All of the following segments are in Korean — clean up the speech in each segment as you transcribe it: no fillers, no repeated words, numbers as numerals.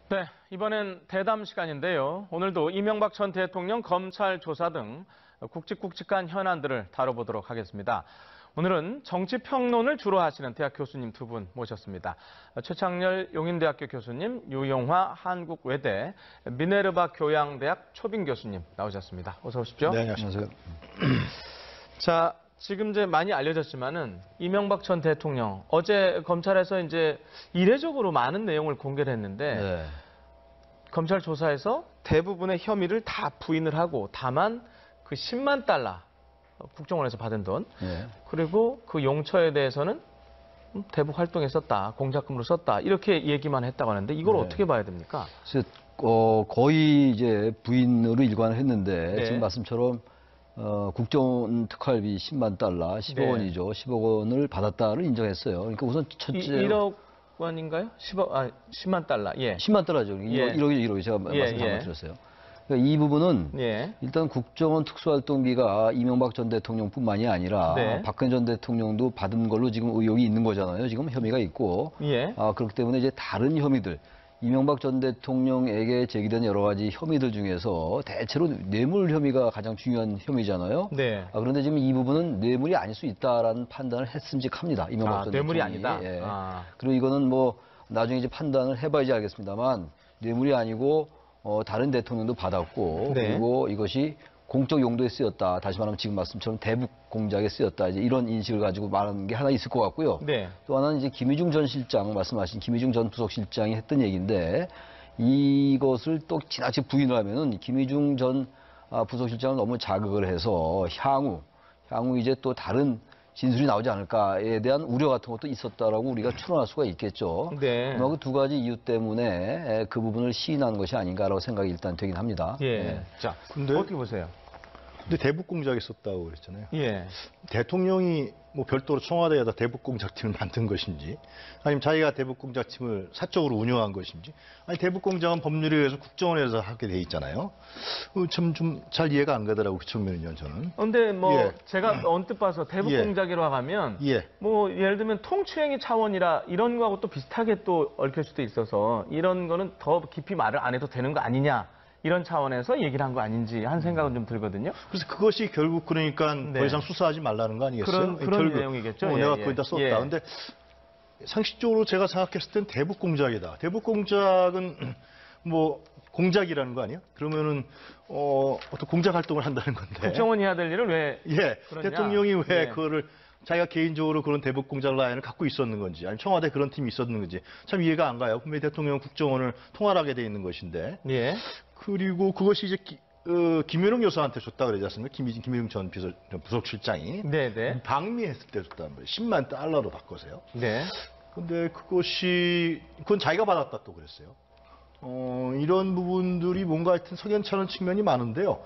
네, 이번엔 대담 시간인데요. 오늘도 이명박 전 대통령 검찰 조사 등 굵직굵직한 현안들을 다뤄보도록 하겠습니다. 오늘은 정치평론을 주로 하시는 대학 교수님 두 분 모셨습니다. 최창렬 용인대학교 교수님, 유영화 한국외대 미네르바 교양대학 초빙 교수님 나오셨습니다. 어서 오십시오. 네, 안녕하세요. 자, 지금 이제 많이 알려졌지만은 이명박 전 대통령 어제 검찰에서 이제 이례적으로 많은 내용을 공개를 했는데 네. 검찰 조사에서 대부분의 혐의를 다 부인을 하고 다만 그 10만 달러 국정원에서 받은 돈 네. 그리고 그 용처에 대해서는 대북 활동에 썼다, 공작금으로 썼다 이렇게 얘기만 했다고 하는데 이걸 네. 어떻게 봐야 됩니까? 그래서 거의 이제 부인으로 일관을 했는데 네. 지금 말씀처럼 국정원 특활비 10만 달러, 10억 원이죠. 10억 원을 받았다를 인정했어요. 그러니까 우선 첫째 1억 원인가요? 10만 달러. 예. 10만 달러죠. 예. 1억이 제가 말씀 잘못 드렸어요. 그러니까 이 부분은 예. 일단 국정원 특수활동비가 이명박 전 대통령뿐만이 아니라 네. 박근혜 전 대통령도 받은 걸로 지금 의혹이 있는 거잖아요. 지금 혐의가 있고 예. 그렇기 때문에 이제 다른 혐의들 이명박 전 대통령에게 제기된 여러 가지 혐의들 중에서 대체로 뇌물 혐의가 가장 중요한 혐의잖아요. 네. 그런데 지금 이 부분은 뇌물이 아닐 수 있다라는 판단을 했음직합니다. 이명박 전 뇌물이 대통령이. 아니다. 예. 아. 그리고 이거는 뭐 나중에 이제 판단을 해봐야지 알겠습니다만 뇌물이 아니고 다른 대통령도 받았고 네. 그리고 이것이 공적 용도에 쓰였다. 다시 말하면 지금 말씀처럼 대북 공작에 쓰였다. 이제 이런 인식을 가지고 말하는 게 하나 있을 것 같고요. 네. 또 하나는 이제 김의중 전 실장 말씀하신 김의중 전 부속실장이 했던 얘기인데 이것을 또 지나치 부인을 하면은 김의중 전 부속실장을 너무 자극을 해서 향후 이제 또 다른 진술이 나오지 않을까에 대한 우려 같은 것도 있었다라고 우리가 추론할 수가 있겠죠. 네. 아마 그 두 가지 이유 때문에 그 부분을 시인한 것이 아닌가라고 생각이 일단 되긴 합니다. 예. 네. 자, 근데- 어떻게 보세요? 근데 대북 공작이 있었다고 그랬잖아요. 예. 대통령이 뭐 별도로 청와대에다 대북 공작팀을 만든 것인지, 아니면 자기가 대북 공작팀을 사적으로 운영한 것인지, 아니 대북 공작은 법률에 의해서 국정원에서 하게 돼 있잖아요. 참 좀 잘 이해가 안 가더라고 그 측면은요 저는. 근데 뭐 예. 제가 언뜻 봐서 대북 예. 공작이라고 하면 예. 뭐 예를 들면 통치행위 차원이라 이런 거하고 또 비슷하게 또 얽힐 수도 있어서 이런 거는 더 깊이 말을 안 해도 되는 거 아니냐 이런 차원에서 얘기를 한 거 아닌지 한 생각은 좀 들거든요. 그래서 그것이 결국 그러니까 네. 더 이상 수사하지 말라는 거 아니겠어요? 그런 결국, 내용이겠죠. 예, 내가 예. 거기다 썼다. 예. 근데 상식적으로 제가 생각했을 땐 대북 공작이다. 대북 공작은 뭐 공작이라는 거 아니야? 그러면은 어떤 공작 활동을 한다는 건데. 국정원이 해야 될 일을 왜 예. 그러냐? 대통령이 왜 예. 그거를 자기가 개인적으로 그런 대북 공작 라인을 갖고 있었는 건지, 아니면 청와대 그런 팀이 있었는 건지 참 이해가 안 가요. 분명히 대통령은 국정원을 통할하게 돼 있는 것인데. 예. 그리고 그것이 이제 김윤옥 여사한테 줬다 그러지 않습니까? 김윤옥 전 부속실장이 네네. 방미했을 때 줬다는 거예요. 10만 달러로 바꿔서요. 네. 근데 그건 자기가 받았다 또 그랬어요. 이런 부분들이 뭔가 하여튼 석연찮은 측면이 많은데요.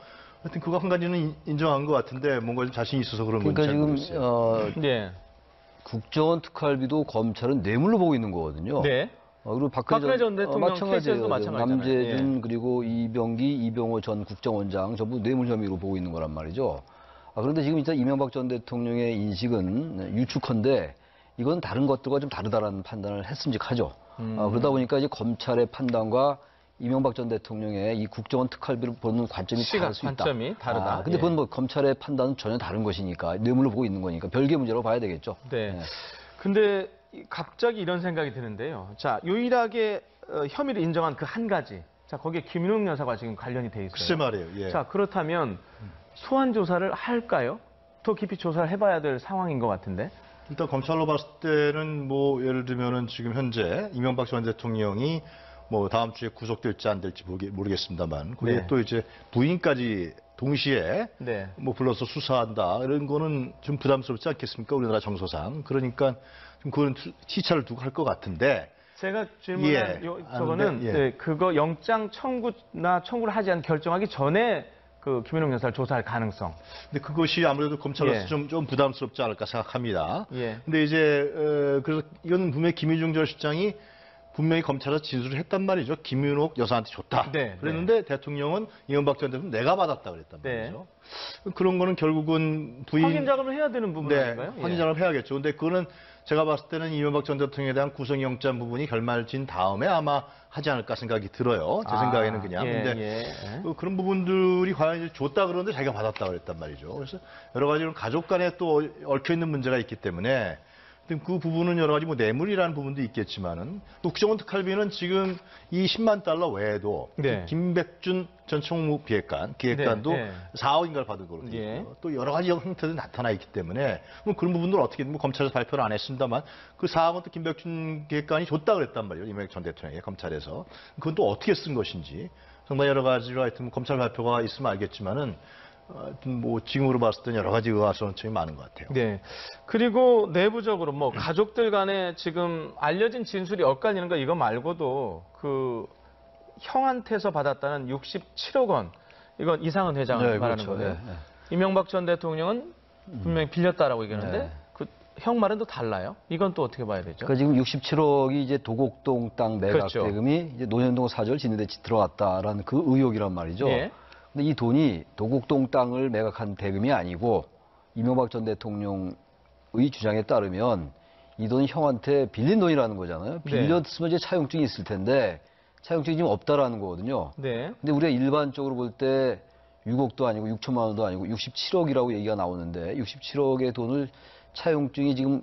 하여튼 그거 한 가지는 인정한 것 같은데 뭔가 좀 자신이 있어서 그런 건지 그러니까 잘 지금 모르겠어요. 네. 국정원 특활비도 검찰은 뇌물로 보고 있는 거거든요. 네. 그리고 박근혜 전 대통령 케이스에서도 마찬가지잖아요. 남재준 예. 그리고 이병기, 이병호 전 국정원장 전부 뇌물 혐의로 보고 있는 거란 말이죠. 그런데 지금 일단 이명박 전 대통령의 인식은 유축헌데 이건 다른 것들과 좀 다르다라는 판단을 했음직하죠. 그러다 보니까 이제 검찰의 판단과 이명박 전 대통령의 이 국정원 특활비를 보는 관점이 다를 수 있다. 관점이 다르다. 근데 그건 뭐 검찰의 판단은 전혀 다른 것이니까 뇌물로 보고 있는 거니까 별개의 문제라고 봐야 되겠죠. 네. 네. 근데 갑자기 이런 생각이 드는데요. 자, 유일하게 혐의를 인정한 그 한 가지. 자, 거기에 김윤옥 여사가 지금 관련이 돼 있어요. 글쎄 말이에요. 예. 자, 그렇다면 소환 조사를 할까요? 더 깊이 조사를 해봐야 될 상황인 것 같은데. 일단 검찰로 봤을 때는 뭐 예를 들면은 지금 현재 이명박 전 대통령이 뭐 다음 주에 구속될지 안 될지 모르겠습니다만 그게 네. 또 이제 부인까지 동시에 네. 뭐 불러서 수사한다 이런 거는 좀 부담스럽지 않겠습니까? 우리나라 정서상. 그러니까 좀 그건 시차를 두고 할 것 같은데. 제가 질문한 예. 저거는 예. 네, 그거 영장 청구를 하지 않고 결정하기 전에 그 김윤옥 여사를 조사할 가능성. 근데 그것이 아무래도 검찰로서 예. 좀 부담스럽지 않을까 생각합니다. 예. 근데 이제 그래서 이건 분명히 김의중 전 실장이 분명히 검찰에서 진술을 했단 말이죠. 김윤옥 여사한테 줬다. 네, 그랬는데 대통령은 이명박 전 대통령 내가 받았다 그랬단 네. 말이죠. 그런 거는 결국은 부인 확인 작업을 해야 되는 부분 네, 아닌가요? 예. 확인 작업을 해야겠죠. 근데 그거는 제가 봤을 때는 이명박 전 대통령에 대한 구속영장 부분이 결말진 다음에 아마 하지 않을까 생각이 들어요. 제 생각에는 그냥. 근데 그런 부분들이 과연 이제 줬다 그러는데 자기가 받았다 그랬단 말이죠. 그래서 여러 가지 가족 간에 또 얽혀 있는 문제가 있기 때문에 그 부분은 여러 가지 뭐 뇌물이라는 부분도 있겠지만은 또 국정원 특활비는 지금 이 10만 달러 외에도 네. 김백준 전 총무 기획관도 네, 네. 4억인가를 받은 걸로 되어 예. 있고요. 또 여러 가지 형태들이 나타나 있기 때문에 뭐 그런 부분들은 어떻게 뭐 검찰에서 발표를 안 했습니다만 그 4억은 또 김백준 기획관이 줬다 그랬단 말이에요. 이명박 전 대통령에게 검찰에서. 그건 또 어떻게 쓴 것인지 상당히 여러 가지로 하여튼 검찰 발표가 있으면 알겠지만은 뭐 지금으로 봤을 때는 여러 가지 의아스러움이 많은 것 같아요. 네. 그리고 내부적으로 뭐 가족들 간에 지금 알려진 진술이 엇갈리는 거 이거 말고도 그 형한테서 받았다는 67억 원. 이건 이상은 회장 네, 말하는 그렇죠. 거예요. 네, 네. 이명박 전 대통령은 분명히 빌렸다라고 얘기하는데 네. 그 형 말은 또 달라요. 이건 또 어떻게 봐야 되죠? 그러니까 지금 67억이 이제 도곡동 땅 매각 그렇죠. 대금이 이제 노년동 사절 짓는 데 들어갔다라는 그 의혹이란 말이죠. 예. 근데 이 돈이 도곡동 땅을 매각한 대금이 아니고 이명박 전 대통령의 주장에 따르면 이 돈이 형한테 빌린 돈이라는 거잖아요. 네. 빌렸으면 이제 차용증이 있을 텐데 차용증이 지금 없다라는 거거든요. 네. 근데 우리가 일반적으로 볼 때 6억도 아니고 6천만 원도 아니고 67억이라고 얘기가 나오는데 67억의 돈을 차용증이 지금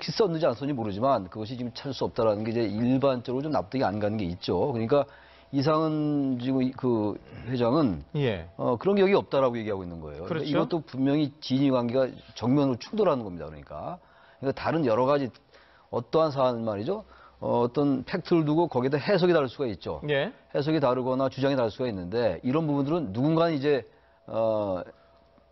썼는지 안 썼는지 모르지만 그것이 지금 찾을 수 없다라는 게 이제 일반적으로 좀 납득이 안 가는 게 있죠. 그러니까 이상은 지금 그 회장은 예. 그런 게 여기 없다라고 얘기하고 있는 거예요. 그렇죠. 그러니까 이것도 분명히 진위 관계가 정면으로 충돌하는 겁니다. 그러니까 다른 여러 가지 어떠한 사안 말이죠. 어떤 팩트를 두고 거기에다 해석이 다를 수가 있죠. 예. 해석이 다르거나 주장이 다를 수가 있는데 이런 부분들은 누군가 이제 명확한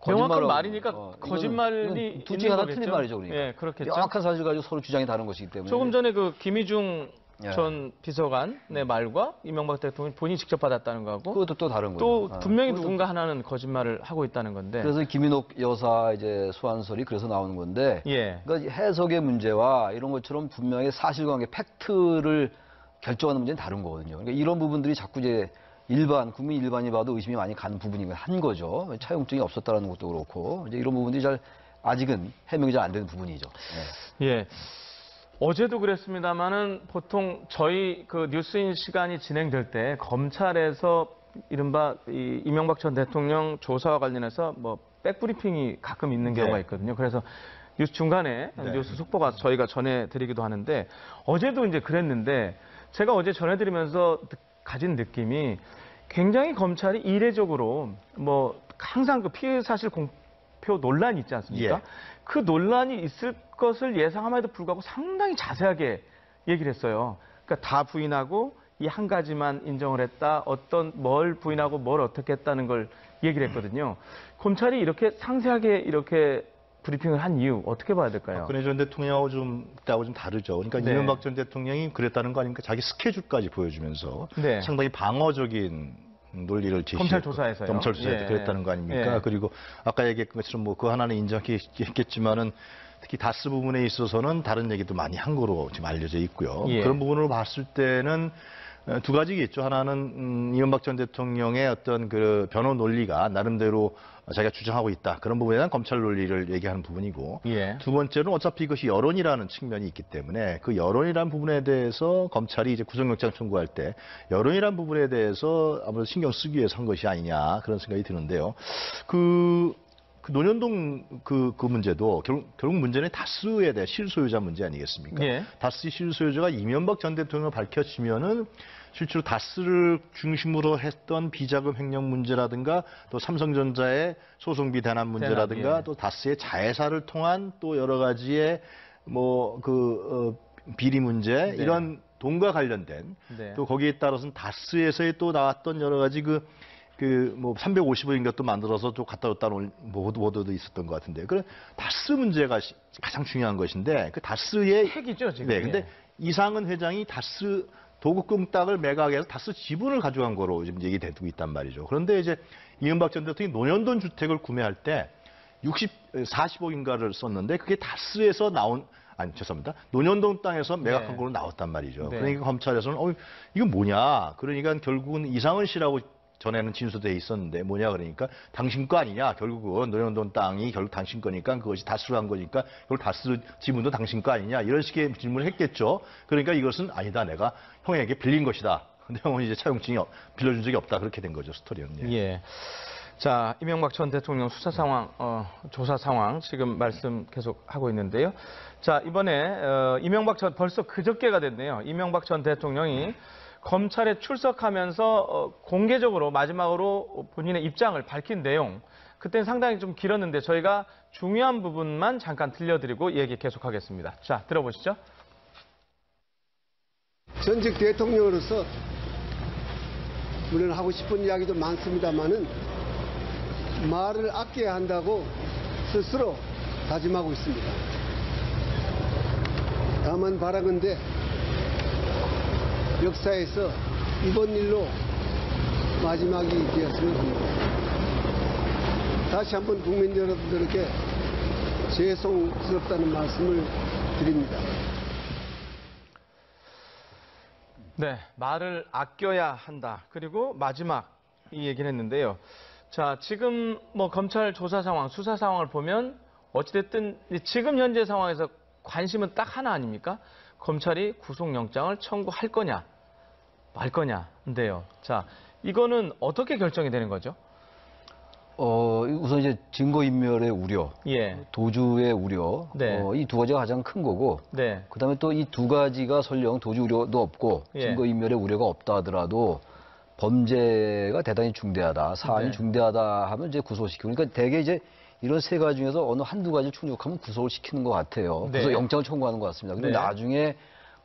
거짓말하고, 말이니까 거짓말이 이건 둘 중에 있는 하나 거겠죠? 틀린 말이죠. 그러니까. 예, 그렇겠죠. 명확한 사실 가지고 서로 주장이 다른 것이기 때문에 조금 전에 그 김희중 예. 전 비서관의 말과 이명박 대통령이 본인이 직접 받았다는 거하고 그것도 또 다른 또 거죠. 분명히 그것도 누군가 하나는 거짓말을 하고 있다는 건데. 그래서 김인옥 여사 이제 소환설이 그래서 나오는 건데 예. 그러니까 해석의 문제와 이런 것처럼 분명히 사실관계 팩트를 결정하는 문제는 다른 거거든요. 그러니까 이런 부분들이 자꾸 이제 국민 일반이 봐도 의심이 많이 가는 부분이 한 거죠. 차용증이 없었다라는 것도 그렇고 이제 이런 부분들이 아직은 해명이 잘 안 되는 부분이죠. 네. 예. 어제도 그랬습니다만은 보통 저희 그 뉴스인 시간이 진행될 때 검찰에서 이른바 이 이명박 전 대통령 조사와 관련해서 뭐 백브리핑이 가끔 있는 경우가 네. 있거든요. 그래서 뉴스 중간에 네. 뉴스 속보가 저희가 전해드리기도 하는데 어제도 이제 그랬는데 제가 어제 전해드리면서 가진 느낌이 굉장히 검찰이 이례적으로 뭐 항상 그 피해 사실 공표 논란이 있지 않습니까? 예. 그 논란이 있을 것을 예상함에도 불구하고 상당히 자세하게 얘기를 했어요. 그러니까 다 부인하고 이 한 가지만 인정을 했다. 뭘 부인하고 뭘 어떻게 했다는 걸 얘기를 했거든요. 검찰이 이렇게 상세하게 이렇게 브리핑을 한 이유 어떻게 봐야 될까요? 박근혜 전 대통령하고 그때하고 좀 다르죠. 그러니까 네. 이명박 전 대통령이 그랬다는 거 아닙니까? 자기 스케줄까지 보여주면서 네. 상당히 방어적인 논리를 제시했고 검찰 조사에서요. 검찰 조사에서 예. 그랬다는 거 아닙니까? 예. 그리고 아까 얘기했던 것처럼 뭐 그 하나는 인정했겠지만은 특히 다스 부분에 있어서는 다른 얘기도 많이 한 거로 지금 알려져 있고요. 예. 그런 부분으로 봤을 때는 두 가지겠죠. 하나는 이명박 전 대통령의 어떤 그 변호 논리가 나름대로 자기가 주장하고 있다. 그런 부분에 대한 검찰 논리를 얘기하는 부분이고 예. 두 번째는 어차피 이것이 여론이라는 측면이 있기 때문에 그 여론이라는 부분에 대해서 검찰이 이제 구속영장 청구할 때 여론이라는 부분에 대해서 아무래도 신경 쓰기 위해서 한 것이 아니냐 그런 생각이 드는데요. 그 노년동 그 문제도 결국 문제는 다스에 대한 실소유자 문제 아니겠습니까? 예. 다스 실소유자가 이명박 전 대통령을 밝혀지면은 실제로 다스를 중심으로 했던 비자금 횡령 문제라든가 또 삼성전자의 소송비 대납 문제라든가 대납, 예. 또 다스의 자회사를 통한 또 여러 가지의 비리 문제 네. 이런 돈과 관련된 네. 또 거기에 따라서는 다스에서의 또 나왔던 여러 가지 350억인가 또 만들어서 좀 갖다 줬다는 보도도 있었던 것 같은데. 그런 다스 문제가 가장 중요한 것인데, 그 다스의. 핵이죠, 지금. 네, 근데 예. 이상은 회장이 다스 도곡동 땅을 매각해서 다스 지분을 가져간 거로 지금 얘기되고 있단 말이죠. 그런데 이제 이명박 전 대통령이 노년돈 주택을 구매할 때 40억인가를 썼는데 그게 다스에서 죄송합니다. 노년동 땅에서 매각한 네. 걸로 나왔단 말이죠. 네. 그러니까 검찰에서는 이건 뭐냐. 그러니까 결국은 이상은 씨라고 전에는 진술돼 있었는데 뭐냐 그러니까 당신 거 아니냐. 결국은 노영돈 땅이 결국 당신 거니까 그것이 다스로 한 거니까 결국 다스 지분도 당신 거 아니냐. 이런 식의 질문을 했겠죠. 그러니까 이것은 아니다. 내가 형에게 빌린 것이다. 근데 형은 이제 차용증이 빌려준 적이 없다. 그렇게 된 거죠. 스토리는. 예. 자, 이명박 전 대통령 수사 상황, 조사 상황 지금 말씀 계속 하고 있는데요. 자, 이번에 이명박 전 벌써 그저께가 됐네요. 이명박 전 대통령이 검찰에 출석하면서 공개적으로 마지막으로 본인의 입장을 밝힌 내용. 그때는 상당히 좀 길었는데 저희가 중요한 부분만 잠깐 들려드리고 얘기 계속하겠습니다. 자, 들어보시죠. 전직 대통령으로서 물론 하고 싶은 이야기도 많습니다만은 말을 아껴야 한다고 스스로 다짐하고 있습니다. 다만 바라건대 역사에서 이번 일로 마지막이 되었으면 합니다. 다시 한번 국민 여러분들에게 죄송스럽다는 말씀을 드립니다. 네, 말을 아껴야 한다. 그리고 마지막 이 얘기를 했는데요. 자, 지금 뭐 검찰 조사 상황, 수사 상황을 보면 어찌됐든 지금 현재 상황에서 관심은 딱 하나 아닙니까? 검찰이 구속영장을 청구할 거냐, 말 거냐인데요. 자, 이거는 어떻게 결정이 되는 거죠? 우선 이제 증거인멸의 우려, 예. 도주의 우려, 네. 이 두 가지가 가장 큰 거고, 네. 그다음에 또 이 두 가지가 설령 도주 우려도 없고 예. 증거인멸의 우려가 없다 하더라도 범죄가 대단히 중대하다, 사안이 네. 중대하다 하면 이제 구속시키고, 그러니까 대개 이제 이런 세 가지 중에서 어느 한두 가지를 충족하면 구속을 시키는 것 같아요. 네. 구속영장을 청구하는 것 같습니다. 근데 네. 나중에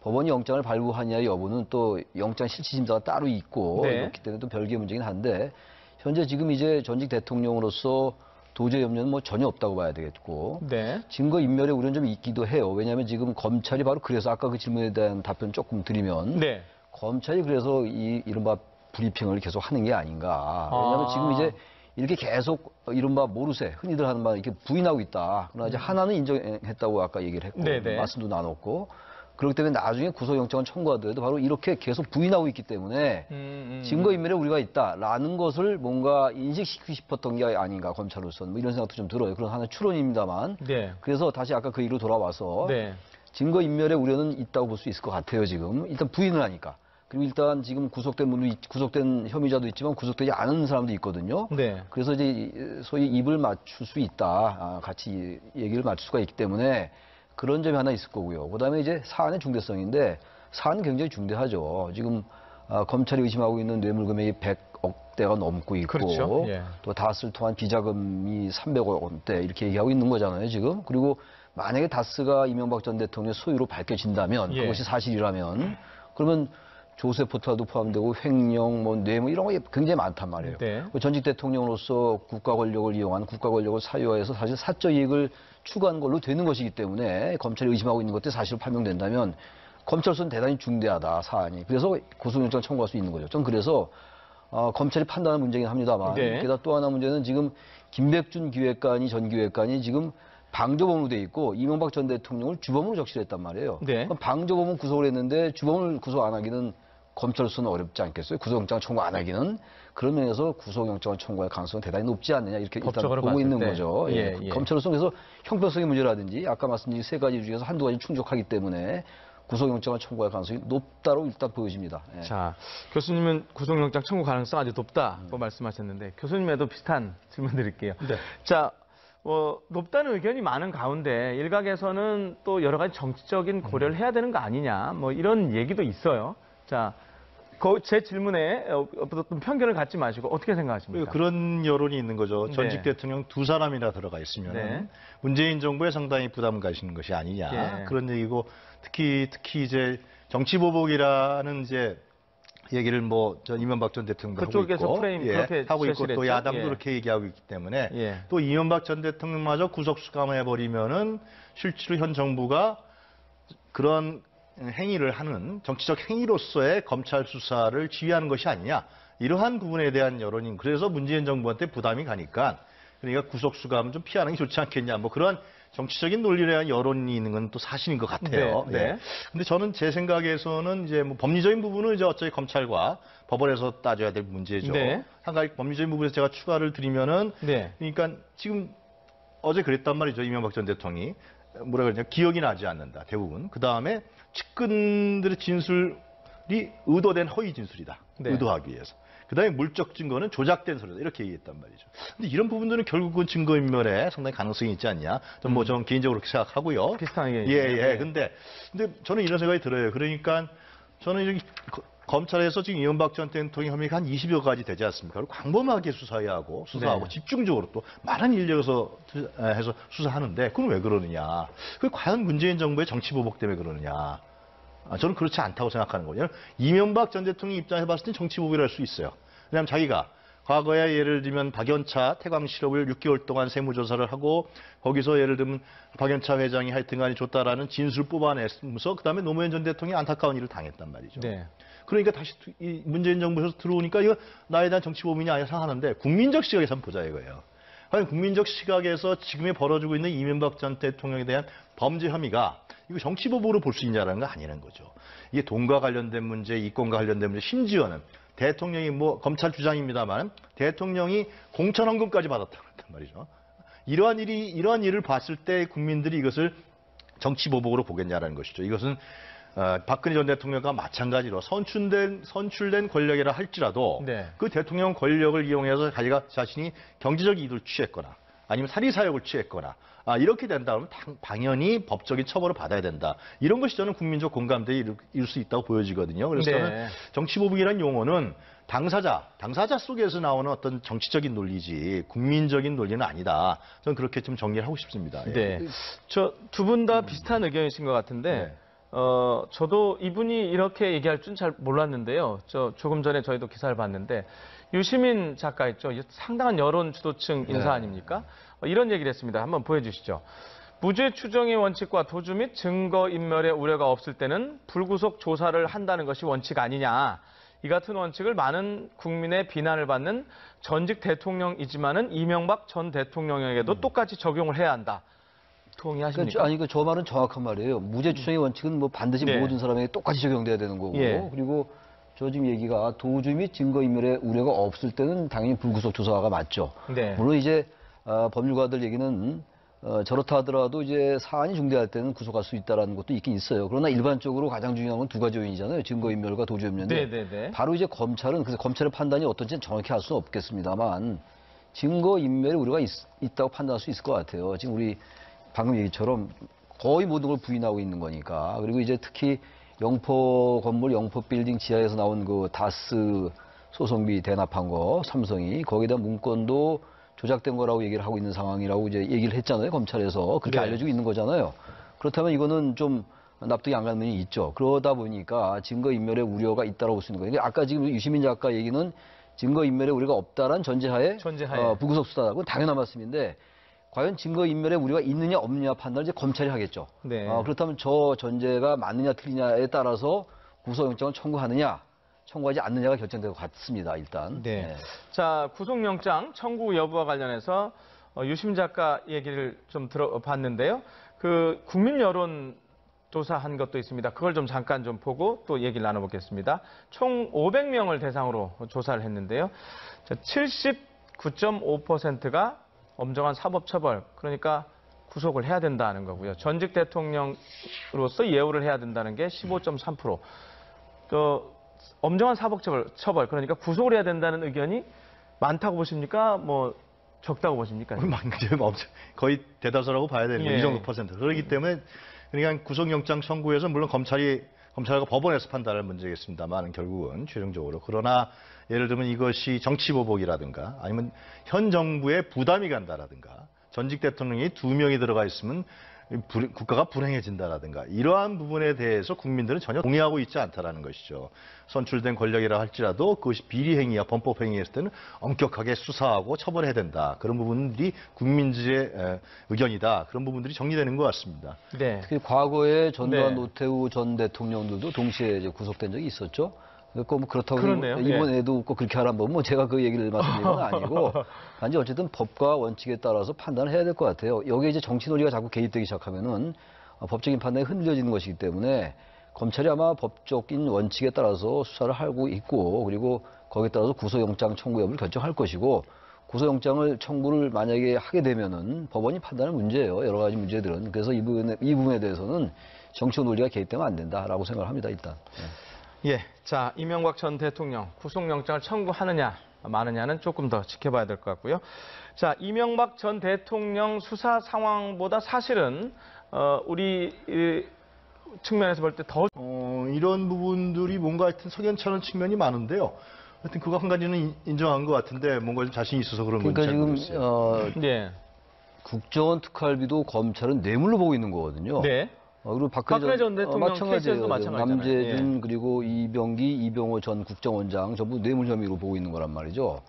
법원이 영장을 발부하냐 여부는 또 영장 실질심사가 따로 있고 네. 그렇기 때문에 또 별개의 문제긴 한데 현재 지금 이제 전직 대통령으로서 도저히 염려는 뭐 전혀 없다고 봐야 되겠고 네. 증거인멸의 우려는 좀 있기도 해요. 왜냐하면 지금 검찰이 바로 그래서 아까 그 질문에 대한 답변 조금 드리면 네. 검찰이 그래서 이른바 브리핑을 계속 하는 게 아닌가. 왜냐하면 지금 이제 이렇게 계속 이른바 모르쇠, 흔히들 하는 말 이렇게 부인하고 있다. 그러나 이제 하나는 인정했다고 아까 얘기를 했고, 네네. 말씀도 나눴고, 그렇기 때문에 나중에 구속영장을 청구하더라도 바로 이렇게 계속 부인하고 있기 때문에 증거인멸에 우리가 있다라는 것을 뭔가 인식시키고 싶었던 게 아닌가, 검찰로서는. 뭐 이런 생각도 좀 들어요. 그런 하나의 추론입니다만. 네. 그래서 다시 아까 그 일로 돌아와서 네. 증거인멸의 우려는 있다고 볼 수 있을 것 같아요, 지금. 일단 부인을 하니까. 그리고 일단 지금 구속된 혐의자도 있지만 구속되지 않은 사람도 있거든요. 네. 그래서 이제 소위 입을 맞출 수 있다. 같이 얘기를 맞출 수가 있기 때문에 그런 점이 하나 있을 거고요. 그다음에 이제 사안의 중대성인데 사안은 굉장히 중대하죠. 지금 검찰이 의심하고 있는 뇌물 금액이 100억대가 넘고 있고 그렇죠. 예. 또 다스를 통한 비자금이 300억 원대 이렇게 얘기하고 있는 거잖아요, 지금. 그리고 만약에 다스가 이명박 전 대통령의 소유로 밝혀진다면 예. 그것이 사실이라면 그러면 조세 포탈도 포함되고 횡령, 뭐 뇌물 이런 거 굉장히 많단 말이에요. 네. 전직 대통령으로서 국가 권력을 이용한 국가 권력을 사유화해서 사실 사적 이익을 추구한 걸로 되는 것이기 때문에 검찰이 의심하고 있는 것들이 사실로 판명된다면 검찰로서는 대단히 중대하다 사안이. 그래서 구속영장 청구할 수 있는 거죠. 전 그래서 검찰이 판단하는 문제긴 합니다만 네. 게다가 또 하나 문제는 지금 김백준 기획관이 전 기획관이 지금 방조범으로 돼 있고 이명박 전 대통령을 주범으로 적시했단 말이에요. 네. 그럼 방조범은 구속을 했는데 주범을 구속 안 하기는 검찰로서는 어렵지 않겠어요? 구속영장 청구 안 하기는. 그런 면에서 구속영장을 청구할 가능성은 대단히 높지 않느냐 이렇게 일단 법적으로 보고 봤을 있는 때. 거죠. 예, 예. 검찰로서는 그래서 형평성의 문제라든지 아까 말씀드린 세 가지 중에서 한두 가지 충족하기 때문에 구속영장을 청구할 가능성이 높다고 일단 보여집니다. 예. 자, 교수님은 구속영장 청구 가능성 아주 높다고 말씀하셨는데 교수님에도 비슷한 질문 드릴게요. 네. 자, 높다는 의견이 많은 가운데 일각에서는 또 여러 가지 정치적인 고려를 해야 되는 거 아니냐 뭐 이런 얘기도 있어요. 자, 제 질문에 어떤 편견을 갖지 마시고 어떻게 생각하십니까? 그런 여론이 있는 거죠. 네. 전직 대통령 두 사람이나 들어가 있으면 네. 문재인 정부에 상당히 부담 가시는 것이 아니냐 예. 그런 얘기고 특히 이제 정치보복이라는 이제 얘기를 전 이명박 전 대통령도 하고 그쪽에서 있고 프레임 그렇게 하고 있고 제시를 또 했죠? 야당도 예. 그렇게 얘기하고 있기 때문에 예. 또 이명박 전 대통령마저 구속 수감해 버리면은 실제로 현 정부가 그런 행위를 하는 정치적 행위로서의 검찰 수사를 지휘하는 것이 아니냐 이러한 부분에 대한 여론이 그래서 문재인 정부한테 부담이 가니까 그러니까 구속 수감은 좀 피하는 게 좋지 않겠냐 뭐 그런 정치적인 논리에 대한 여론이 있는 건 또 사실인 것 같아요. 네, 네. 예. 근데 저는 제 생각에서는 이제 뭐 법리적인 부분은 이제 어차피 검찰과 법원에서 따져야 될 문제죠. 네. 한 가지 법리적인 부분에서 제가 추가를 드리면은 네. 그러니까 지금 어제 그랬단 말이죠. 이명박 전 대통령이 뭐라 그러냐 기억이 나지 않는다. 대부분. 그 다음에 측근들의 진술이 의도된 허위 진술이다. 네. 의도하기 위해서. 그다음에 물적 증거는 조작된 소리다 이렇게 얘기했단 말이죠. 근데 이런 부분들은 결국은 증거인멸에 상당히 가능성이 있지 않냐? 저는 개인적으로 그렇게 생각하고요. 비슷한 의견이죠. 예. 네. 근데 저는 이런 생각이 들어요. 그러니까 저는 여기 검찰에서 지금 이명박 전 대통령 혐의가 한 20여 가지 되지 않습니까? 그리고 광범하게 수사하고 네. 집중적으로 또 많은 인력에서 해서 수사하는데 그건 왜 그러느냐? 그 과연 문재인 정부의 정치 보복 때문에 그러느냐? 저는 그렇지 않다고 생각하는 거예요. 이명박 전 대통령 입장에서 봤을 때 정치 보복이라 할 수 있어요. 왜냐하면 자기가 과거에 예를 들면 박연차 태광 실업을 6개월 동안 세무조사를 하고 거기서 예를 들면 박연차 회장이 하여튼간에 줬다라는 진술 뽑아내면서 그다음에 노무현 전 대통령이 안타까운 일을 당했단 말이죠. 네. 그러니까 다시 이 문재인 정부에서 들어오니까 이거 나에 대한 정치 보복이냐 아니냐 생각하는데 국민적 시각에서 한번 보자 이거예요. 과연 국민적 시각에서 지금에 벌어지고 있는 이명박 전 대통령에 대한 범죄 혐의가 이거 정치 보복으로 볼 수 있냐라는 거 아니라는 거죠. 이게 돈과 관련된 문제, 이권과 관련된 문제, 심지어는 대통령이 뭐 검찰 주장입니다만 대통령이 공천헌금까지 받았다고 했단 말이죠. 이러한 일을 봤을 때 국민들이 이것을 정치 보복으로 보겠냐라는 것이죠. 이것은 박근혜 전 대통령과 마찬가지로 선출된 권력이라 할지라도 네. 그 대통령 권력을 이용해서 자신이 경제적 이익을 취했거나 아니면 사리사욕을 취했거나 이렇게 된다면 당연히 법적인 처벌을 받아야 된다. 이런 것이 저는 국민적 공감대에 이룰 수 있다고 보여지거든요. 그래서 네. 저는 정치보복이라는 용어는 당사자 속에서 나오는 어떤 정치적인 논리지 국민적인 논리는 아니다. 저는 그렇게 좀 정리를 하고 싶습니다. 예. 네. 저 두 분 다 비슷한 의견이신 것 같은데, 네. 저도 이분이 이렇게 얘기할 줄 잘 몰랐는데요. 조금 전에 저희도 기사를 봤는데, 유시민 작가 있죠. 상당한 여론 주도층 인사 네. 아닙니까? 이런 얘기를 했습니다. 한번 보여주시죠. 무죄 추정의 원칙과 도주 및 증거 인멸의 우려가 없을 때는 불구속 조사를 한다는 것이 원칙 아니냐. 이 같은 원칙을 많은 국민의 비난을 받는 전직 대통령이지만은 이명박 전 대통령에게도 똑같이 적용을 해야 한다. 동의하십니까? 그러니까 저 말은 정확한 말이에요. 무죄 추정의 원칙은 뭐 반드시 네. 모든 사람에게 똑같이 적용돼야 되는 거고. 예. 그리고 저 지금 얘기가 도주 및 증거인멸의 우려가 없을 때는 당연히 불구속 조사가 맞죠. 네. 물론 이제 법률가들 얘기는 저렇다 하더라도 이제 사안이 중대할 때는 구속할 수 있다라는 것도 있긴 있어요. 그러나 일반적으로 가장 중요한 건 두 가지 요인이잖아요. 증거인멸과 도주인멸인데 네. 바로 이제 검찰은 그래서 검찰의 판단이 어떤지는 정확히 할 수는 없겠습니다만 증거인멸의 우려가 있다고 판단할 수 있을 것 같아요. 지금 우리 방금 얘기처럼 거의 모든 걸 부인하고 있는 거니까. 그리고 이제 특히 영포 건물, 영포 빌딩 지하에서 나온 그 다스 소송비 대납한 거, 삼성이 거기에 대한 문건도 조작된 거라고 얘기를 하고 있는 상황이라고 이제 얘기를 했잖아요. 검찰에서. 그렇게 네. 알려지고 있는 거잖아요. 그렇다면 이거는 좀 납득이 안 가는 면이 있죠. 그러다 보니까 증거인멸의 우려가 있다고 볼 수 있는 거예요. 그러니까 아까 지금 유시민 작가 얘기는 증거인멸의 우려가 없다라는 전제하에 불구속 수사다. 그건 당연한 말씀인데 과연 증거인멸의 우려가 있느냐 없느냐 판단을 이제 검찰이 하겠죠. 네. 그렇다면 저 전제가 맞느냐 틀리냐에 따라서 구속영장을 청구하느냐 청구하지 않느냐가 결정될 것 같습니다. 일단. 네. 자, 구속영장 청구 여부와 관련해서 유심 작가 얘기를 좀 들어봤는데요. 그 국민 여론 조사한 것도 있습니다. 그걸 좀 잠깐 좀 보고 또 얘기를 나눠보겠습니다. 총 500명을 대상으로 조사를 했는데요. 79.5%가 엄정한 사법처벌, 그러니까 구속을 해야 된다는 거고요. 전직 대통령으로서 예우를 해야 된다는 게 15.3%. 또 엄정한 사법처벌, 그러니까 구속을 해야 된다는 의견이 많다고 보십니까? 뭐 적다고 보십니까? 거의 대다수라고 봐야 되는 거예요. 예. 이 정도 퍼센트. 그렇기 때문에 그러니까 구속영장 청구에서 물론 검찰과 법원에서 판단할 문제겠습니다만 결국은 최종적으로. 그러나 예를 들면 이것이 정치보복이라든가 아니면 현 정부에 부담이 간다라든가 전직 대통령이 2명이 들어가 있으면 국가가 불행해진다라든가 이러한 부분에 대해서 국민들은 전혀 동의하고 있지 않다라는 것이죠. 선출된 권력이라 할지라도 그것이 비리행위야 범법행위했을 때는 엄격하게 수사하고 처벌해야 된다. 그런 부분들이 국민들의 의견이다. 그런 부분들이 정리되는 것 같습니다. 네. 특히 과거에 전두환 네. 노태우 전 대통령들도 동시에 이제 구속된 적이 있었죠. 뭐 그렇다고 그렇네요. 이번에도 꼭 그렇게 하란 뭐 제가 그 얘기를 말씀드린 건 아니고 단지 어쨌든 법과 원칙에 따라서 판단을 해야 될 것 같아요. 여기에 이제 정치 논리가 자꾸 개입되기 시작하면은 법적인 판단이 흔들려지는 것이기 때문에 검찰이 아마 법적인 원칙에 따라서 수사를 하고 있고 그리고 거기에 따라서 구속영장 청구 여부를 결정할 것이고 구속영장을 청구를 만약에 하게 되면은 법원이 판단할 문제예요. 여러 가지 문제들은. 그래서 이 부분에 대해서는 정치 논리가 개입되면 안 된다라고 생각을 합니다. 일단. 예, 자, 이명박 전 대통령 구속영장을 청구하느냐 마느냐는 조금 더 지켜봐야 될 것 같고요. 자, 이명박 전 대통령 수사 상황보다 사실은 우리 측면에서 볼 때 더 이런 부분들이 뭔가 하여튼 석연찮은 측면이 많은데요. 하여튼 그거 한 가지는 인정한 것 같은데 뭔가 좀 자신이 있어서 그런 건지 그러니까 잘 지금 모르겠어요. 예, 국정원 특활비도 검찰은 뇌물로 보고 있는 거거든요. 네, 그리고 박근혜 전 대통령 케이스에서도 마찬가지잖아요. 남재준 예. 그리고 이병기, 이병호 전 국정원장 전부 뇌물 혐의로 보고 있는 거란 말이죠.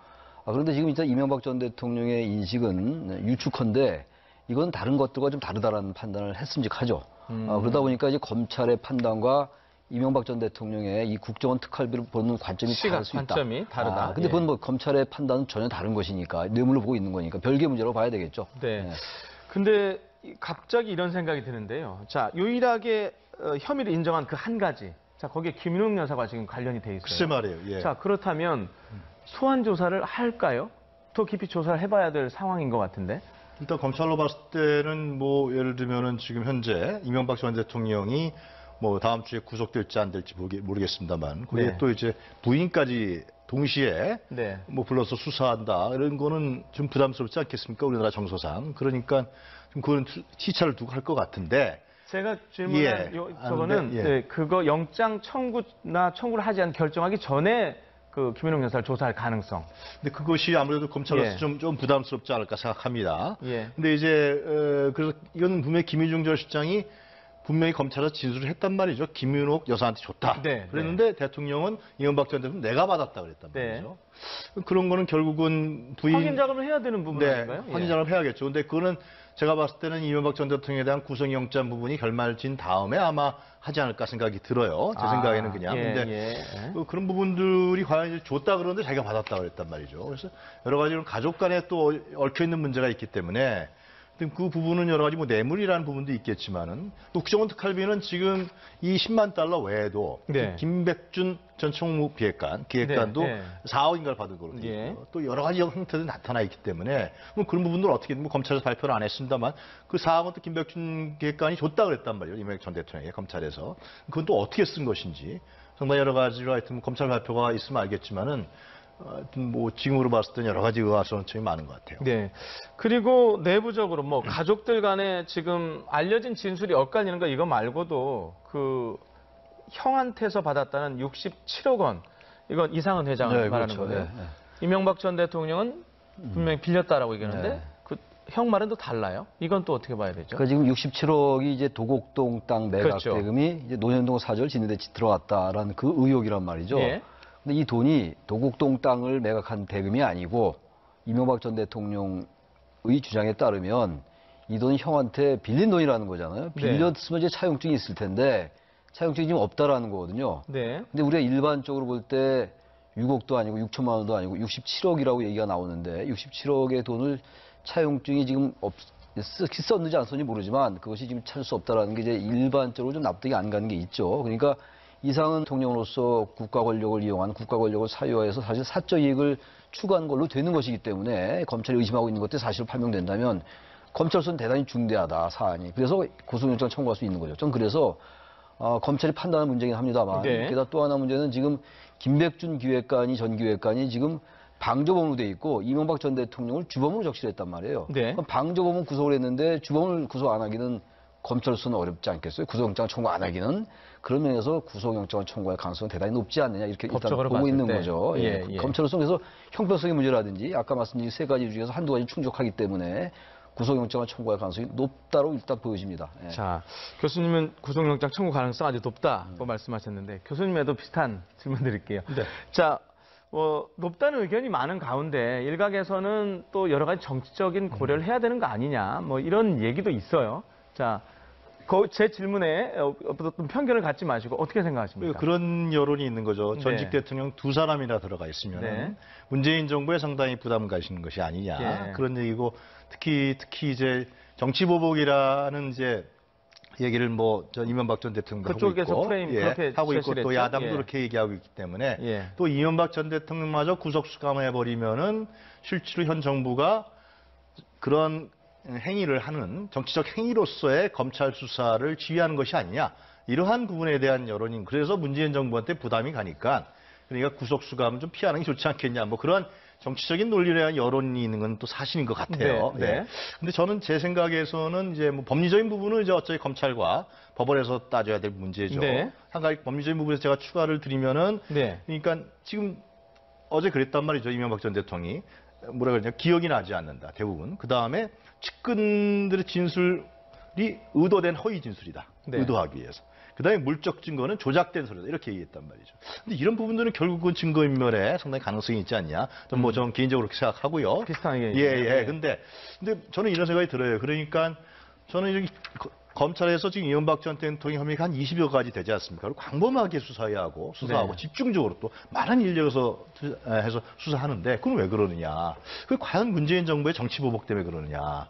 그런데 지금 일단 이명박 전 대통령의 인식은 유축헌데 이건 다른 것들과 좀 다르다라는 판단을 했음직하죠. 그러다 보니까 이제 검찰의 판단과 이명박 전 대통령의 이 국정원 특활비를 보는 관점이 다를 수 있다. 관점이 다르다. 근데 예. 그건 뭐 검찰의 판단은 전혀 다른 것이니까 뇌물로 보고 있는 거니까 별개의 문제라고 봐야 되겠죠. 네. 근데 갑자기 이런 생각이 드는데요. 자, 유일하게 혐의를 인정한 그 한 가지. 자, 거기에 김윤욱 여사가 지금 관련이 돼 있어요. 글쎄 말이에요. 예. 자, 그렇다면 소환 조사를 할까요? 더 깊이 조사를 해봐야 될 상황인 것 같은데. 일단 검찰로 봤을 때는 뭐 예를 들면은 지금 현재 이명박 전 대통령이 뭐 다음 주에 구속될지 안 될지 모르겠습니다만 그게 네. 또 이제 부인까지 동시에 네. 뭐 불러서 수사한다 이런 거는 좀 부담스럽지 않겠습니까? 우리나라 정서상. 그러니까 좀 그건 시차를 두고 할 것 같은데 제가 질문한 예. 저거는 예. 네, 그거 영장 청구를 하지 않 결정하기 전에 그 김윤욱 여사를 조사할 가능성. 근데 그것이 아무래도 검찰로서 예. 좀 부담스럽지 않을까 생각합니다. 예. 근데 이제 그래서 이건 분명히 김희중 전 실장이 분명히 검찰에서 진술을 했단 말이죠. 김윤옥 여사한테 줬다. 네, 그랬는데 대통령은 이명박 전 대통령 내가 받았다 그랬단 네. 말이죠. 그런 거는 결국은 부인 확인 작업을 해야 되는 부분 네, 아닌가요? 확인 작업을 해야겠죠. 근데 그거는 제가 봤을 때는 이명박 전 대통령에 대한 구속영장 부분이 결말진 다음에 아마 하지 않을까 생각이 들어요. 제 생각에는 그냥. 근데 그런 부분들이 과연 이제 줬다 그러는데 자기가 받았다 그랬단 말이죠. 그래서 여러 가지 가족 간에 또 얽혀 있는 문제가 있기 때문에 그 부분은 여러 가지 뭐 뇌물이라는 부분도 있겠지만은 또 국정원 특활비는 지금 이 10만 달러 외에도 네. 김백준 전 기획관도 네, 네. 4억인가를 받은 걸로 되어 예. 있고요. 또 여러 가지 형태들이 나타나 있기 때문에 뭐 그런 부분들 어떻게든 뭐 검찰에서 발표를 안 했습니다만 그 4억은 또 김백준 기획관이 줬다 그랬단 말이에요. 이명박 전 대통령이 검찰에서. 그건 또 어떻게 쓴 것인지 정말 여러 가지로 하여튼 검찰 발표가 있으면 알겠지만은 뭐 지금으로 봤을 때는 여러 가지 의아스러움이 많은 것 같아요. 네. 그리고 내부적으로 뭐 가족들 간에 지금 알려진 진술이 엇갈리는 거 이거 말고도 그 형한테서 받았다는 67억 원. 이건 이상은 회장을 네, 말하는 그렇죠. 거예요. 네, 네. 이명박 전 대통령은 분명히 빌렸다라고 얘기하는데 네. 그 형 말은 또 달라요. 이건 또 어떻게 봐야 되죠? 그러니까 지금 67억이 이제 도곡동 땅 매각 그렇죠. 대금이 이제 노년동 사절 진입에 들어갔다라는 그 의혹이란 말이죠. 예. 근데 이 돈이 도곡동 땅을 매각한 대금이 아니고 이명박 전 대통령의 주장에 따르면 이 돈이 형한테 빌린 돈이라는 거잖아요. 빌렸으면 이제 차용증이 있을 텐데 차용증이 지금 없다라는 거거든요. 네. 근데 우리가 일반적으로 볼 때 6억도 아니고 6천만 원도 아니고 67억이라고 얘기가 나오는데 67억의 돈을 차용증이 지금 썼는지 안 썼는지 모르지만 그것이 지금 찾을 수 없다라는 게 이제 일반적으로 좀 납득이 안 가는 게 있죠. 그러니까 이상은 대통령으로서 국가 권력을 이용한 국가 권력을 사유화해서 사실 사적 이익을 추구한 걸로 되는 것이기 때문에 검찰이 의심하고 있는 것들이 사실로 판명된다면 검찰로서는 대단히 중대하다 사안이. 그래서 구속영장 청구할 수 있는 거죠. 전 그래서 검찰이 판단하는 문제긴 합니다만 네. 게다가 또 하나 문제는 지금 김백준 전 기획관이 지금 방조범으로 돼 있고 이명박 전 대통령을 주범으로 적시했단 말이에요. 네. 그럼 방조범은 구속을 했는데 주범을 구속 안 하기는 검찰로서는 어렵지 않겠어요? 구속영장 청구 안 하기는. 그런 면에서 구속영장을 청구할 가능성은 대단히 높지 않느냐 이렇게 일단 법적으로 보고 봤을 있는 때. 거죠. 예, 예. 검찰로서는 그래서 형평성의 문제라든지 아까 말씀드린 세 가지 중에서 한두 가지 충족하기 때문에 구속영장을 청구할 가능성이 높다로 일단 보여집니다. 예. 자, 교수님은 구속영장 청구 가능성 아주 높다고 말씀하셨는데 교수님에도 비슷한 질문 드릴게요. 네. 자, 높다는 의견이 많은 가운데 일각에서는 또 여러 가지 정치적인 고려를 해야 되는 거 아니냐 뭐 이런 얘기도 있어요. 자, 제 질문에 어떤 편견을 갖지 마시고 어떻게 생각하십니까? 그런 여론이 있는 거죠. 네. 전직 대통령 두 사람이나 들어가 있으면 네. 문재인 정부에 상당히 부담 가시는 것이 아니냐 예. 그런 얘기고 특히 이제 정치 보복이라는 이제 얘기를 전 이명박 전 대통령도 하고 그쪽에서 있고 프레임 그렇게 하고 있고 또 제시를 야당도 했죠? 그렇게 얘기하고 있기 때문에 예. 또 이명박 전 대통령마저 구속 수감해 버리면은 실제로 현 정부가 그런 행위를 하는 정치적 행위로서의 검찰 수사를 지휘하는 것이 아니냐 이러한 부분에 대한 여론인 그래서 문재인 정부한테 부담이 가니까 그러니까 구속 수감은 좀 피하는 게 좋지 않겠냐 그런 정치적인 논리에 대한 여론이 있는 건 또 사실인 것 같아요. 네, 네. 예. 근데 저는 제 생각에서는 이제 법리적인 부분은 이제 어차피 검찰과 법원에서 따져야 될 문제죠. 네. 한 가지 법리적인 부분에서 제가 추가를 드리면은 네. 그러니까 지금 어제 그랬단 말이죠. 이명박 전 대통령이 뭐라 그러냐 기억이 나지 않는다. 대부분. 그 다음에 측근들의 진술이 의도된 허위 진술이다. 네. 의도하기 위해서. 그 다음에 물적 증거는 조작된 소리다. 이렇게 얘기했단 말이죠. 근데 이런 부분들은 결국은 증거인멸에 상당히 가능성이 있지 않냐. 저는 개인적으로 그렇게 생각하고요. 비슷한 의견이죠. 예. 근데 저는 이런 생각이 들어요. 그러니까 저는 이제 검찰에서 지금 이명박 전 대통령 혐의가 한 20여 가지 되지 않습니까? 그리고 광범하게 수사하고 네. 집중적으로 또 많은 인력에서 해서 수사하는데 그건 왜 그러느냐? 그 과연 문재인 정부의 정치 보복 때문에 그러느냐?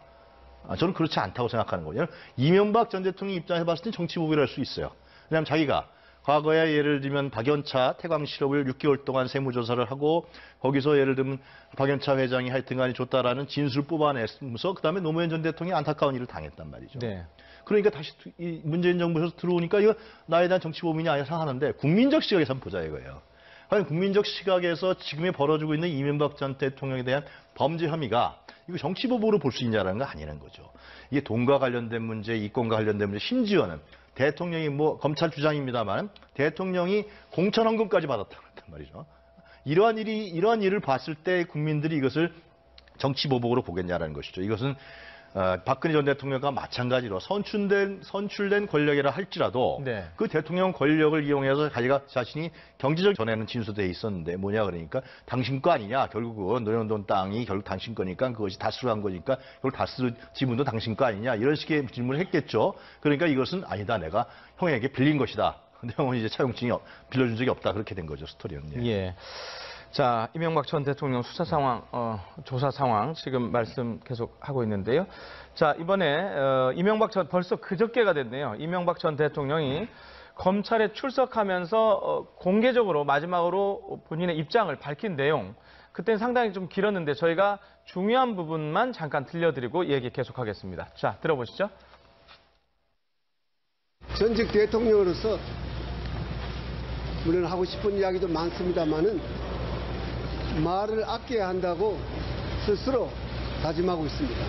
저는 그렇지 않다고 생각하는 거예요. 이명박 전 대통령 입장에서 봤을 때 정치 보복이랄 수 있어요. 왜냐하면 자기가 과거에 예를 들면 박연차 태광 실업을 6개월 동안 세무조사를 하고 거기서 예를 들면 박연차 회장이 하여튼간에 줬다라는 진술 뽑아내면서 그다음에 노무현 전 대통령이 안타까운 일을 당했단 말이죠. 네. 그러니까 다시 이 문재인 정부에서 들어오니까 이거 나에 대한 정치 보복이냐 아니냐 생각하는데 국민적 시각에서 한번 보자 이거예요. 과연 국민적 시각에서 지금에 벌어지고 있는 이명박 전 대통령에 대한 범죄 혐의가 이거 정치 보복으로 볼 수 있냐라는 거 아니라는 거죠. 이게 돈과 관련된 문제, 이권과 관련된 문제, 심지어는 대통령이 검찰 주장입니다만 대통령이 공천 헌금까지 받았다는 말이죠. 이러한 일을 봤을 때 국민들이 이것을 정치 보복으로 보겠냐라는 것이죠. 이것은 박근혜 전 대통령과 마찬가지로 선출된 권력이라 할지라도 네. 그 대통령 권력을 이용해서 자신이 경제적 전에는 진술돼 있었는데 뭐냐 그러니까 당신 거 아니냐 결국은 노년돈 땅이 결국 당신 거니까 그것이 다스로 한 거니까 결국 다스 지분도 당신 거 아니냐 이런 식의 질문을 했겠죠. 그러니까 이것은 아니다 내가 형에게 빌린 것이다. 근데 형은 이제 차용증이 빌려준 적이 없다 그렇게 된 거죠 스토리는. 예. 자, 이명박 전 대통령 수사 상황, 조사 상황 지금 말씀 계속 하고 있는데요. 자, 이번에 벌써 그저께가 됐네요. 이명박 전 대통령이 검찰에 출석하면서 공개적으로 마지막으로 본인의 입장을 밝힌 내용. 그때는 상당히 좀 길었는데 저희가 중요한 부분만 잠깐 들려드리고 얘기 계속하겠습니다. 자, 들어보시죠. 전직 대통령으로서 물론 하고 싶은 이야기도 많습니다만은 말을 아껴야 한다고 스스로 다짐하고 있습니다.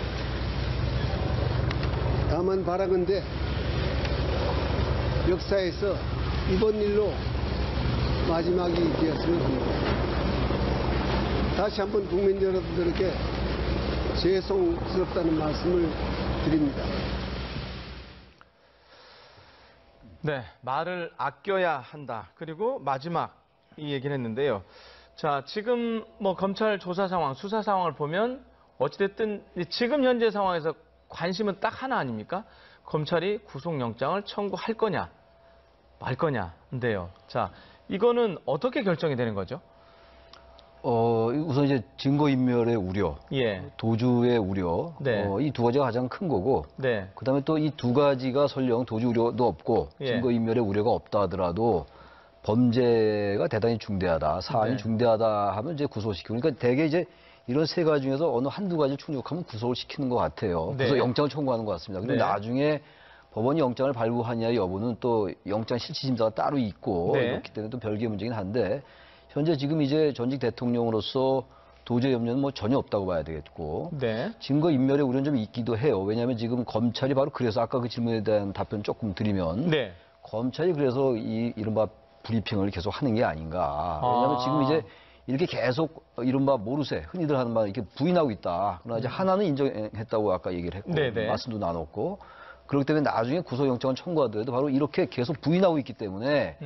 다만 바라건대 역사에서 이번 일로 마지막이 되었으면 합니다. 다시 한번 국민 여러분들에게 죄송스럽다는 말씀을 드립니다. 네, 말을 아껴야 한다. 그리고 마지막 이 얘기를 했는데요. 자, 지금 검찰 조사 상황, 수사 상황을 보면 어찌됐든 지금 현재 상황에서 관심은 딱 하나 아닙니까? 검찰이 구속영장을 청구할 거냐, 말 거냐인데요. 자, 이거는 어떻게 결정이 되는 거죠? 우선 이제 증거인멸의 우려, 예. 도주의 우려, 네. 이 두 가지가 가장 큰 거고, 네. 그다음에 또 이 두 가지가 설령 도주 우려도 없고 예. 증거인멸의 우려가 없다 하더라도 범죄가 대단히 중대하다, 사안이 네. 중대하다 하면 이제 구속시키고, 그러니까 대개 이제 이런 세 가지 중에서 어느 한두 가지를 충족하면 구속을 시키는 것 같아요. 네. 구속영장을 청구하는 것 같습니다. 근데 네. 나중에 법원이 영장을 발부하냐 여부는 또 영장 실질심사가 따로 있고 네. 그렇기 때문에 또 별개의 문제긴 한데 현재 지금 이제 전직 대통령으로서 도저히 염려는 전혀 없다고 봐야 되겠고 네. 증거인멸의 우려는 좀 있기도 해요. 왜냐하면 지금 검찰이 바로 그래서 아까 그 질문에 대한 답변 조금 드리면 네. 검찰이 그래서 이른바 브리핑을 계속 하는 게 아닌가. 왜냐하면 지금 이제 이렇게 계속 이른바 모르쇠, 흔히들 하는 말 이렇게 부인하고 있다. 그러나 이제 하나는 인정했다고 아까 얘기를 했고 네네. 말씀도 나눴고 그렇기 때문에 나중에 구속영장을 청구하더라도 바로 이렇게 계속 부인하고 있기 때문에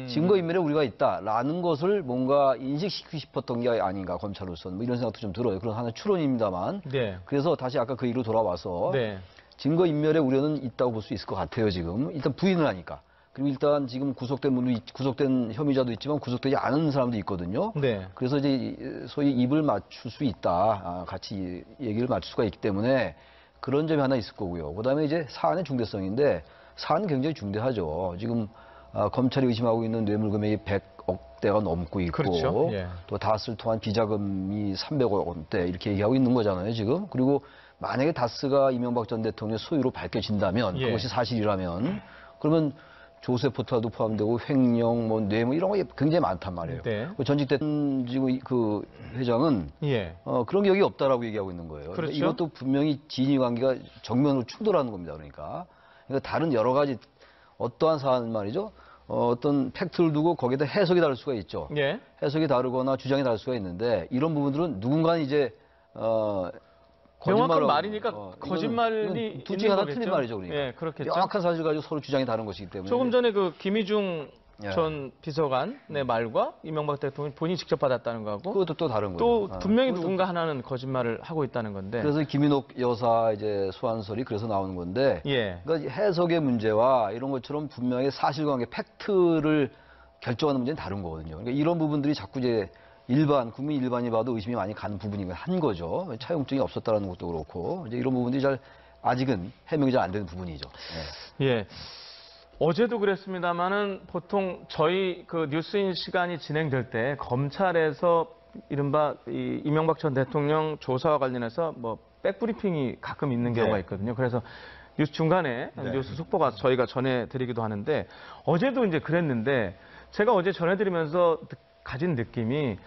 증거인멸에 우리가 있다라는 것을 뭔가 인식시키고 싶었던 게 아닌가 검찰로서는 이런 생각도 좀 들어요. 그런 하나의 추론입니다만. 네. 그래서 다시 아까 그 얘기로 돌아와서 네. 증거 인멸의 우려는 있다고 볼 수 있을 것 같아요, 지금. 일단 부인을 하니까. 그리고 일단 지금 구속된 혐의자도 있지만 구속되지 않은 사람도 있거든요. 네. 그래서 이제 소위 입을 맞출 수 있다. 같이 얘기를 맞출 수가 있기 때문에 그런 점이 하나 있을 거고요. 그다음에 이제 사안의 중대성인데 사안은 굉장히 중대하죠. 지금 검찰이 의심하고 있는 뇌물 금액이 100억대가 넘고 있고 그렇죠. 예. 또 다스를 통한 비자금이 300억 원대 이렇게 얘기하고 있는 거잖아요, 지금. 그리고 만약에 다스가 이명박 전 대통령의 소유로 밝혀진다면 예. 그것이 사실이라면 그러면 조세 포탈도 포함되고 횡령, 뭐 뇌물 이런 거 굉장히 많단 말이에요. 네. 그 전직된 지금 그 회장은 예. 그런 기억이 없다라고 얘기하고 있는 거예요. 그렇죠. 이것도 분명히 진위 관계가 정면으로 충돌하는 겁니다. 그러니까 다른 여러 가지 어떠한 사안 말이죠. 어떤 팩트를 두고 거기에다 해석이 다를 수가 있죠. 예. 해석이 다르거나 주장이 다를 수가 있는데 이런 부분들은 누군가는 이제 명확한 거짓말하고, 말이니까 거짓말이 이건 둘 있는 중에 하나 거겠죠? 틀린 말이죠, 그러니까. 예, 그렇겠죠. 명확한 사실 가지고 서로 주장이 다른 것이기 때문에. 조금 전에 그 김희중 예. 전 비서관의 말과 이명박 대통령이 본인이 직접 받았다는 거하고 그것도 또 다른 또 거예요. 분명히 그것도- 누군가 하나는 거짓말을 하고 있다는 건데. 그래서 김인옥 여사 이제 소환설이 그래서 나오는 건데. 예. 그러니까 해석의 문제와 이런 것처럼 분명히 사실관계 팩트를 결정하는 문제는 다른 거거든요. 그러니까 이런 부분들이 자꾸 이제 국민 일반이 봐도 의심이 많이 가는 부분이긴 한 거죠. 차용증이 없었다는 것도 그렇고 이제 이런 부분들이 아직은 해명이 잘 안 되는 부분이죠. 네. 예. 어제도 그랬습니다만은 보통 저희 그 뉴스인 시간이 진행될 때 검찰에서 이른바 이명박 전 대통령 조사와 관련해서 뭐 백브리핑이 가끔 있는 경우가 네. 있거든요. 그래서 뉴스 중간에 네. 뉴스 속보가 저희가 전해드리기도 하는데 어제도 이제 그랬는데 제가 어제 전해드리면서 가진 느낌이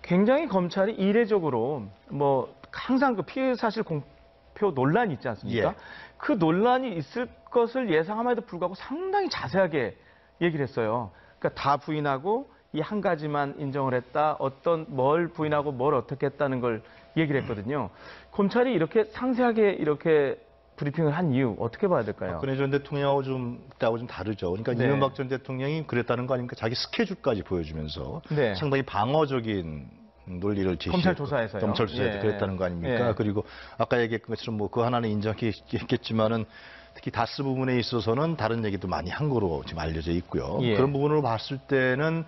굉장히 검찰이 이례적으로 뭐 항상 그 피의 사실 공표 논란이 있지 않습니까? 예. 그 논란이 있을 것을 예상함에도 불구하고 상당히 자세하게 얘기를 했어요. 그러니까 다 부인하고 이 한 가지만 인정을 했다. 뭘 부인하고 뭘 어떻게 했다는 걸 얘기를 했거든요. 검찰이 이렇게 상세하게 이렇게 브리핑을 한 이유 어떻게 봐야 될까요? 박근혜 전 대통령하고 그때하고 좀 다르죠. 그러니까 네. 이명박 전 대통령이 그랬다는 거 아닙니까? 자기 스케줄까지 보여주면서 네. 상당히 방어적인 논리를 제시했고 검찰 조사에서요. 검찰 조사에서 예. 그랬다는 거 아닙니까? 예. 그리고 아까 얘기했던 것처럼 뭐 그 하나는 인정했겠지만은 특히 다스 부분에 있어서는 다른 얘기도 많이 한 거로 지금 알려져 있고요. 예. 그런 부분으로 봤을 때는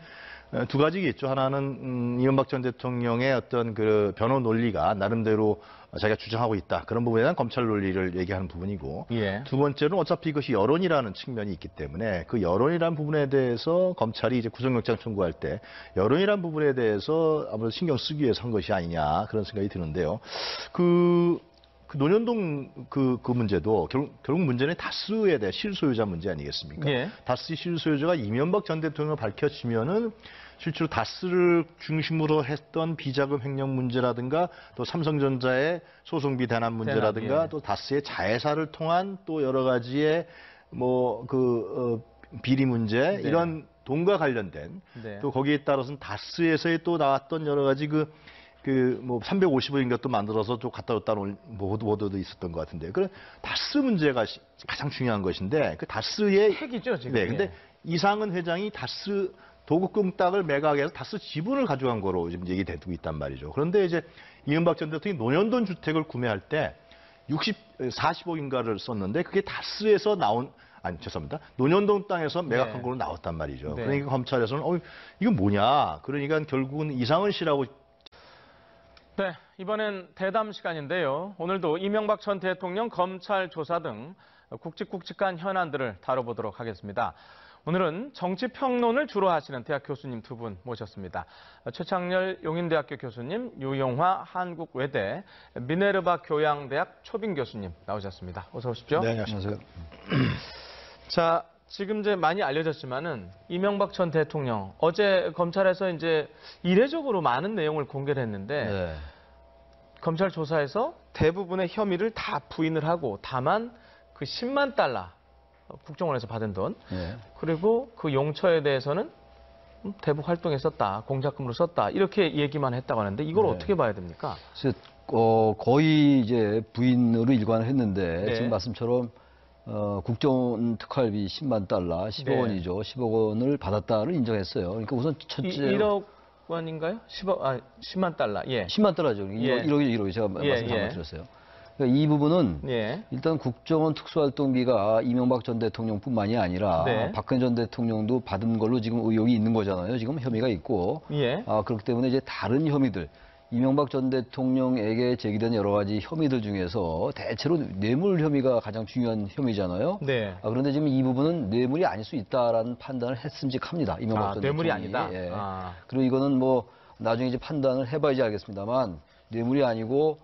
두 가지가 있죠. 하나는 이명박 전 대통령의 어떤 그 변호 논리가 나름대로 자기가 주장하고 있다. 그런 부분에 대한 검찰 논리를 얘기하는 부분이고 예. 두 번째는 어차피 이것이 여론이라는 측면이 있기 때문에 그 여론이라는 부분에 대해서 검찰이 이제 구속영장 청구할 때 여론이라는 부분에 대해서 아무래도 신경 쓰기 위해서 한 것이 아니냐 그런 생각이 드는데요. 그 논현동 그 문제도 결국 문제는 다스에 대한 실소유자 문제 아니겠습니까? 예. 다스 실소유자가 이명박 전 대통령을 밝혀지면은 실제로 다스를 중심으로 했던 비자금 횡령 문제라든가 또 삼성전자의 소송비 대납 문제라든가 대납, 예. 또 다스의 자회사를 통한 또 여러 가지의 비리 문제 네. 이런 돈과 관련된 네. 또 거기에 따라서는 다스에서의 또 나왔던 여러 가지 350억인가 또 만들어서 좀 갖다 줬다는 보도도 있었던 것 같은데. 그런 다스 문제가 가장 중요한 것인데, 그 다스의. 핵이죠, 지금. 네, 근데 예. 이상은 회장이 다스 도급금 딱을 매각해서 다스 지분을 가져간 거로 지금 얘기되고 있단 말이죠. 그런데 이제 이명박 전 대통령이 논현동 주택을 구매할 때 40억인가를 썼는데 그게 다스에서 죄송합니다. 논현동 땅에서 매각한 네. 걸로 나왔단 말이죠. 네. 그러니까 검찰에서는, 이거 뭐냐. 그러니까 결국은 이상은 씨라고 네, 이번엔 대담 시간인데요. 오늘도 이명박 전 대통령 검찰 조사 등 굵직굵직한 현안들을 다뤄보도록 하겠습니다. 오늘은 정치평론을 주로 하시는 대학 교수님 두 분 모셨습니다. 최창렬 용인대학교 교수님, 유영화 한국외대 미네르바 교양대학 초빙 교수님 나오셨습니다. 어서 오십시오. 네, 안녕하세요. 자, 지금 이제 많이 알려졌지만은 이명박 전 대통령 어제 검찰에서 이제 이례적으로 많은 내용을 공개를 했는데 네. 검찰 조사에서 대부분의 혐의를 다 부인을 하고 다만 그 10만 달러 국정원에서 받은 돈 네. 그리고 그 용처에 대해서는 대북 활동에 썼다, 공작금으로 썼다 이렇게 얘기만 했다고 하는데 이걸 네. 어떻게 봐야 됩니까? 그래서 거의 이제 부인으로 일관을 했는데 네. 지금 말씀처럼 국정원 특활비 10만 달러, 10억 네. 원이죠. 10억 원을 받았다를 인정했어요. 그러니까 우선 첫째 1억 원인가요? 10만 달러. 예. 10만 달러죠. 예. 1억이 제가 예, 말씀 예. 잘못 드렸어요. 그러니까 이 부분은 예. 일단 국정원 특수활동비가 이명박 전 대통령뿐만이 아니라 네. 박근혜 전 대통령도 받은 걸로 지금 의혹이 있는 거잖아요. 지금 혐의가 있고. 예. 그렇기 때문에 이제 다른 혐의들, 이명박 전 대통령에게 제기된 여러 가지 혐의들 중에서 대체로 뇌물 혐의가 가장 중요한 혐의잖아요. 네. 그런데 지금 이 부분은 뇌물이 아닐 수 있다라는 판단을 했음직합니다. 이명박 전 뇌물이 대통령이. 아니다. 예. 아. 그리고 이거는 뭐 나중에 이제 판단을 해봐야지 알겠습니다만 뇌물이 아니고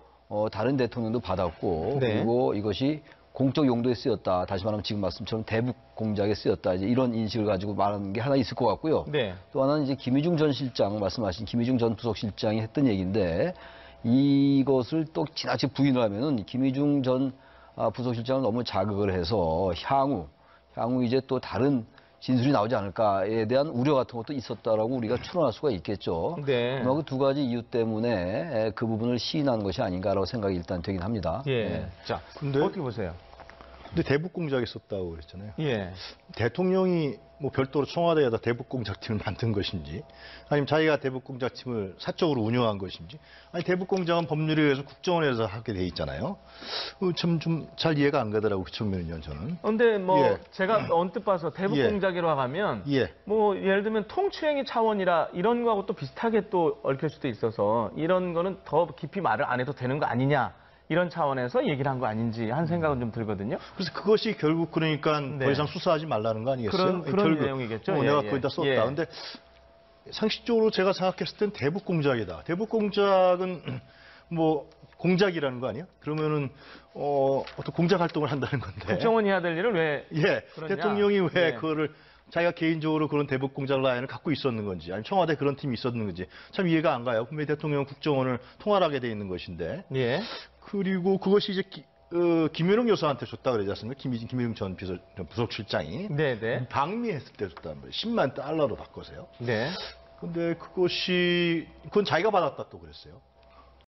다른 대통령도 받았고 네. 그리고 이것이 공적 용도에 쓰였다. 다시 말하면 지금 말씀처럼 대북 공작에 쓰였다. 이제 이런 인식을 가지고 말하는 게 하나 있을 것 같고요. 네. 또 하나는 이제 김희중 전 실장 말씀하신 김희중 전 부속실장이 했던 얘기인데 이것을 또 지나치 부인을 하면은 김희중 전 부속실장을 너무 자극을 해서 향후 이제 또 다른 진술이 나오지 않을까에 대한 우려 같은 것도 있었다라고 우리가 추론할 수가 있겠죠. 네. 그 두 가지 이유 때문에 그 부분을 시인한 것이 아닌가라고 생각이 일단 되긴 합니다. 예. 자, 근데- 어떻게 보세요? 근데 대북 공작이 있었다고 그랬잖아요. 예. 대통령이 뭐 별도로 청와대에다 대북 공작팀을 만든 것인지, 아니면 자기가 대북 공작팀을 사적으로 운영한 것인지, 아니 대북 공작은 법률에 의해서 국정원에서 하게 돼 있잖아요. 참 좀 잘 이해가 안 가더라고 그 측면은요 저는. 근데 뭐 예. 제가 언뜻 봐서 대북 예. 공작이라고 하면 예. 뭐 예를 들면 통추행위 차원이라 이런 거하고 또 비슷하게 또 얽힐 수도 있어서 이런 거는 더 깊이 말을 안 해도 되는 거 아니냐 이런 차원에서 얘기를 한 거 아닌지 한 생각은 좀 들거든요. 그래서 그것이 결국 그러니까 네. 더 이상 수사하지 말라는 거 아니겠어요? 그런 결국. 내용이겠죠. 예, 내가 예. 거기다 썼다. 예. 근데 상식적으로 제가 생각했을 땐 대북 공작이다. 대북 공작은 뭐 공작이라는 거 아니야? 그러면은 어떤 공작 활동을 한다는 건데. 국정원이 해야 될 일을 왜 예. 그러냐? 대통령이 왜 예. 그거를 자기가 개인적으로 그런 대북 공작 라인을 갖고 있었는 건지, 아니면 청와대 그런 팀이 있었는 건지 참 이해가 안 가요. 분명히 대통령은 국정원을 통할하게 돼 있는 것인데. 예. 그리고 그것이 이제 김윤흥 여사한테 줬다 그러지 않습니까? 김윤흥 전 부속실장이 네, 네. 방미했을 때 줬다는 거예요. 10만 달러로 바꿔서요. 네. 근데 그건 자기가 받았다 또 그랬어요.